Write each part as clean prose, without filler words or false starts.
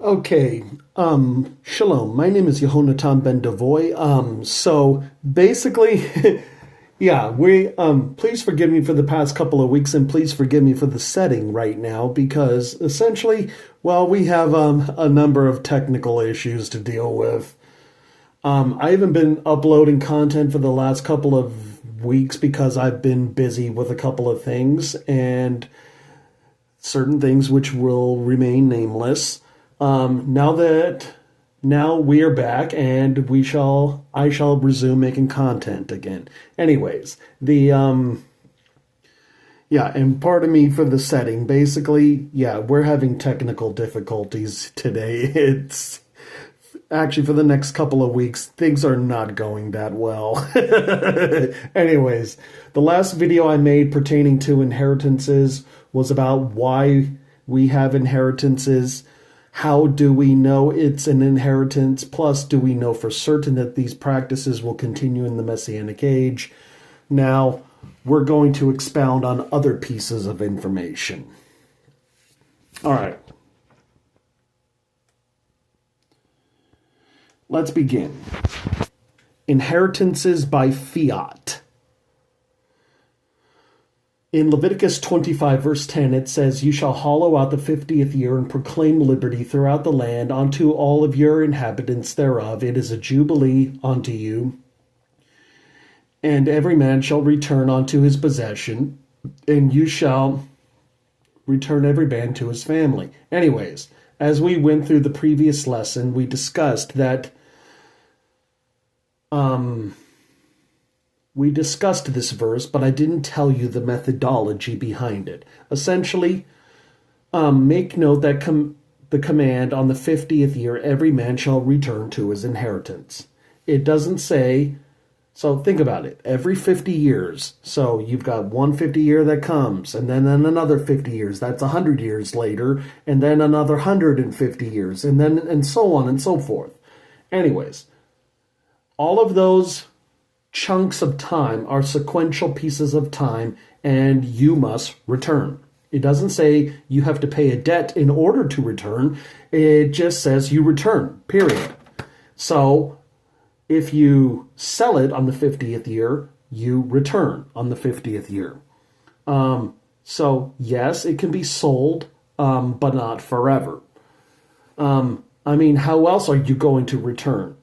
Okay, Shalom. My name is Yehonatan Ben Devoy. So basically, yeah, please forgive me for the past couple of weeks and please forgive me for the setting right now because essentially, well, we have a number of technical issues to deal with. I haven't been uploading content for the last couple of weeks because I've been busy with a couple of things and certain things which will remain nameless. Now we are back and I shall resume making content again. Anyways, yeah, and pardon me for the setting. Basically, yeah, we're having technical difficulties today. It's actually for the next couple of weeks, things are not going that well. Anyways, the last video I made pertaining to inheritances was about why we have inheritances. How do we know it's an inheritance? Plus, do we know for certain that these practices will continue in the Messianic age? Now, we're going to expound on other pieces of information. All right. Let's begin. Inheritances by fiat. In Leviticus 25, verse 10, it says, "You shall hollow out the 50th year and proclaim liberty throughout the land unto all of your inhabitants thereof. It is a jubilee unto you. And every man shall return unto his possession, and you shall return every man to his family." Anyways, as we went through the previous lesson, we discussed that this verse, but I didn't tell you the methodology behind it. Essentially, make note that the command on the 50th year, every man shall return to his inheritance. It doesn't say, so think about it, every 50 years. So you've got one 50 year that comes, and then another 50 years. That's 100 years later, and then another 150 years, and so on and so forth. Anyways, all of those chunks of time are sequential pieces of time, and you must return. It doesn't say you have to pay a debt in order to return. It just says you return, period. So if you sell it on the 50th year, you return on the 50th year. So yes, it can be sold, but not forever. How else are you going to return?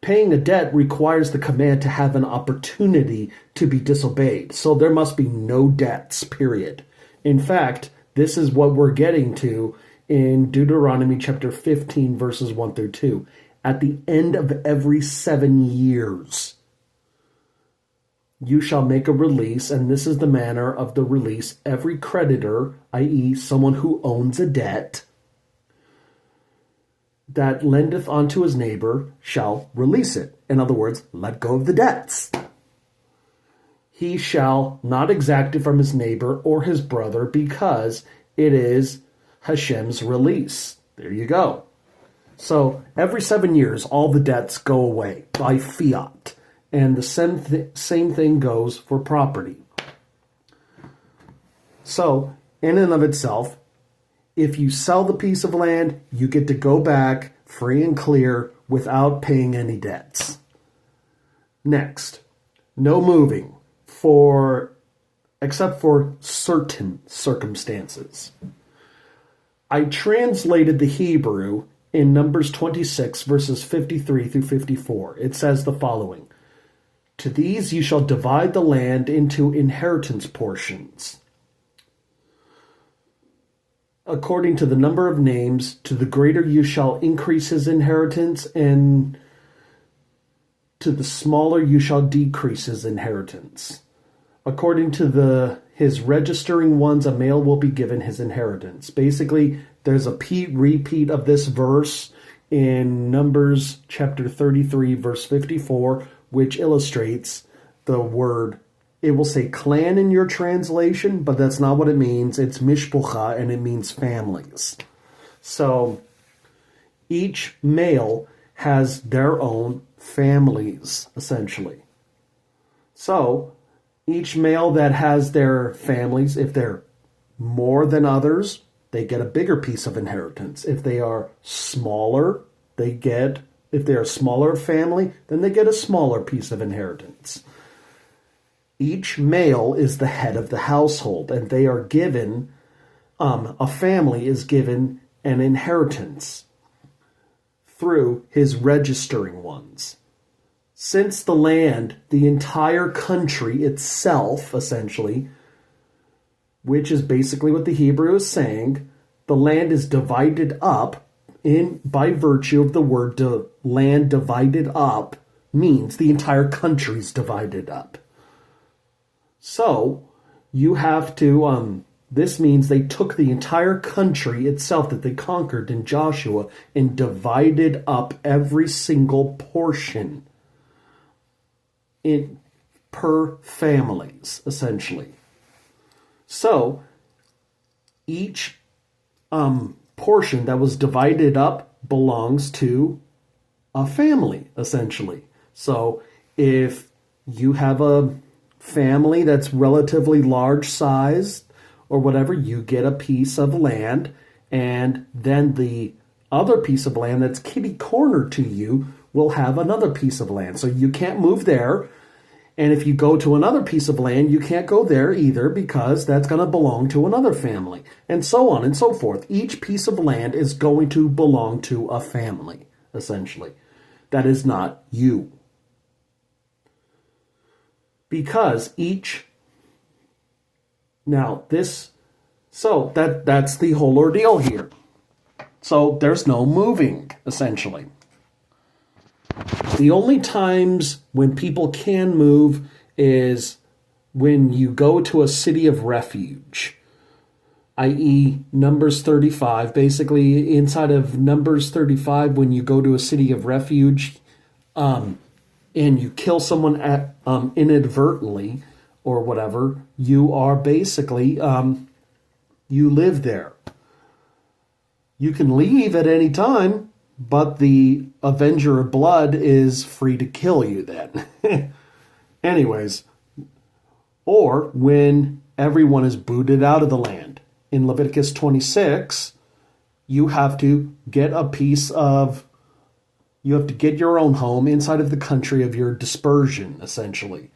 Paying a debt requires the command to have an opportunity to be disobeyed. So there must be no debts, period. In fact, this is what we're getting to in Deuteronomy chapter 15, verses 1 through 2. At the end of every 7 years, you shall make a release, and this is the manner of the release. Every creditor, i.e., someone who owns a debt, that lendeth unto his neighbor shall release it. In other words, let go of the debts. He shall not exact it from his neighbor or his brother, because it is Hashem's release. There you go. So every 7 years, all the debts go away by fiat. And the same thing goes for property. So, in and of itself, if you sell the piece of land, you get to go back free and clear without paying any debts. Next, no moving except for certain circumstances. I translated the Hebrew in Numbers 26, verses 53 through 54. It says the following: "To these you shall divide the land into inheritance portions, according to the number of names. To the greater you shall increase his inheritance, and to the smaller you shall decrease his inheritance. According to his registering ones, a male will be given his inheritance." Basically, there's a repeat of this verse in Numbers chapter 33, verse 54, which illustrates the word. It will say clan in your translation, but that's not what it means. It's mishpucha, and it means families. So each male has their own families, essentially. So each male that has their families, if they're more than others, they get a bigger piece of inheritance. If they are smaller, if they're a smaller family, then they get a smaller piece of inheritance. Each male is the head of the household, and they are given, a family is given an inheritance through his registering ones. Since the land, the entire country itself, essentially, which is basically what the Hebrew is saying, the land is divided up by virtue of the word land divided up means the entire country's divided up. So you have to, this means they took the entire country itself that they conquered in Joshua and divided up every single portion per families, essentially. So each portion that was divided up belongs to a family, essentially. So if you have a family that's relatively large size or whatever, you get a piece of land, and then the other piece of land that's kitty corner to you will have another piece of land. So you can't move there. And if you go to another piece of land, you can't go there either because that's going to belong to another family, and so on and so forth. Each piece of land is going to belong to a family, essentially. That is not you. Because that's the whole ordeal here. So there's no moving, essentially. The only times when people can move is when you go to a city of refuge, i.e. Numbers 35. Basically, inside of Numbers 35, when you go to a city of refuge and you kill someone inadvertently or whatever, you are basically, you live there. You can leave at any time, but the Avenger of Blood is free to kill you then. Anyways, or when everyone is booted out of the land. In Leviticus 26, you have to get your own home inside of the country of your dispersion, essentially.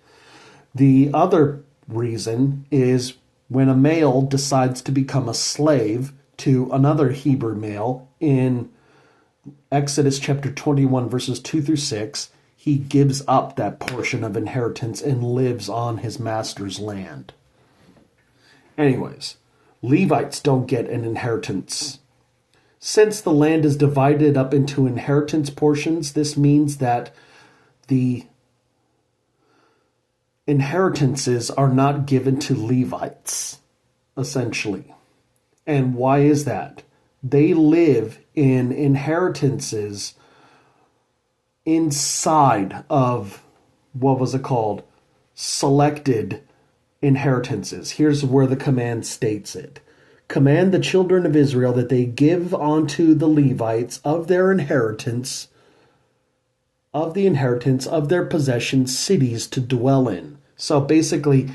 The other reason is when a male decides to become a slave to another Hebrew male in Exodus chapter 21, verses 2 through 6, he gives up that portion of inheritance and lives on his master's land. Anyways, Levites don't get an inheritance. Since the land is divided up into inheritance portions, this means that the inheritances are not given to Levites, essentially. And why is that? They live in inheritances inside of, selected inheritances. Here's where the command states it. Command the children of Israel that they give unto the Levites of their inheritance, of their possession, cities to dwell in. So basically,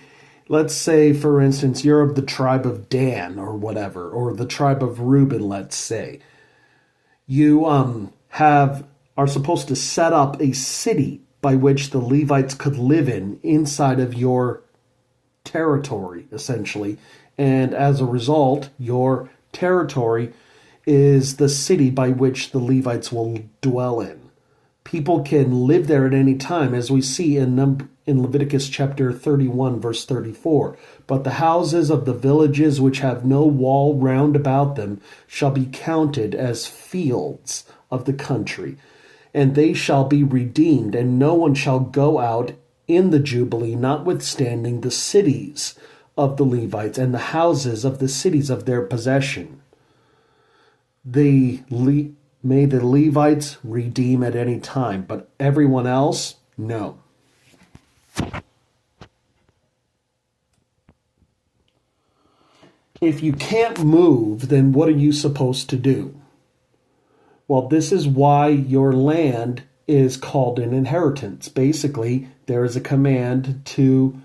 let's say, for instance, you're of the tribe of Dan or whatever, or the tribe of Reuben, let's say. You are supposed to set up a city by which the Levites could live inside of your territory, essentially. And as a result, your territory is the city by which the Levites will dwell in. People can live there at any time, as we see in Leviticus chapter 31, verse 34. But the houses of the villages which have no wall round about them shall be counted as fields of the country, and they shall be redeemed, and no one shall go out in the Jubilee, notwithstanding the cities of the Levites and the houses of the cities of their possession. May the Levites redeem at any time, but everyone else, no. If you can't move, then what are you supposed to do? Well, this is why your land is called an inheritance. Basically, there is a command to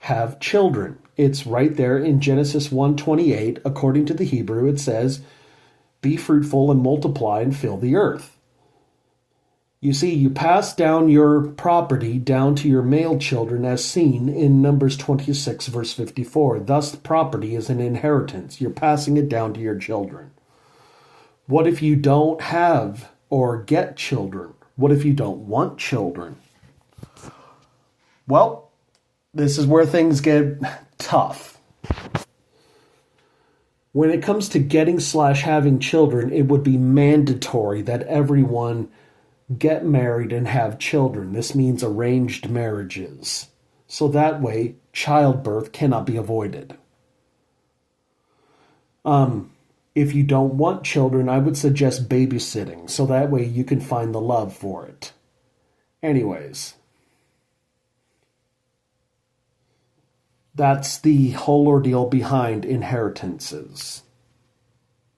have children. It's right there in Genesis 1:28. According to the Hebrew, it says, "Be fruitful and multiply and fill the earth." You see, you pass down your property down to your male children as seen in Numbers 26, verse 54. Thus, property is an inheritance. You're passing it down to your children. What if you don't have or get children? What if you don't want children? Well, this is where things get tough. When it comes to getting/having children, it would be mandatory that everyone get married and have children. This means arranged marriages. So that way, childbirth cannot be avoided. If you don't want children, I would suggest babysitting. So that way you can find the love for it. Anyways, that's the whole ordeal behind inheritances.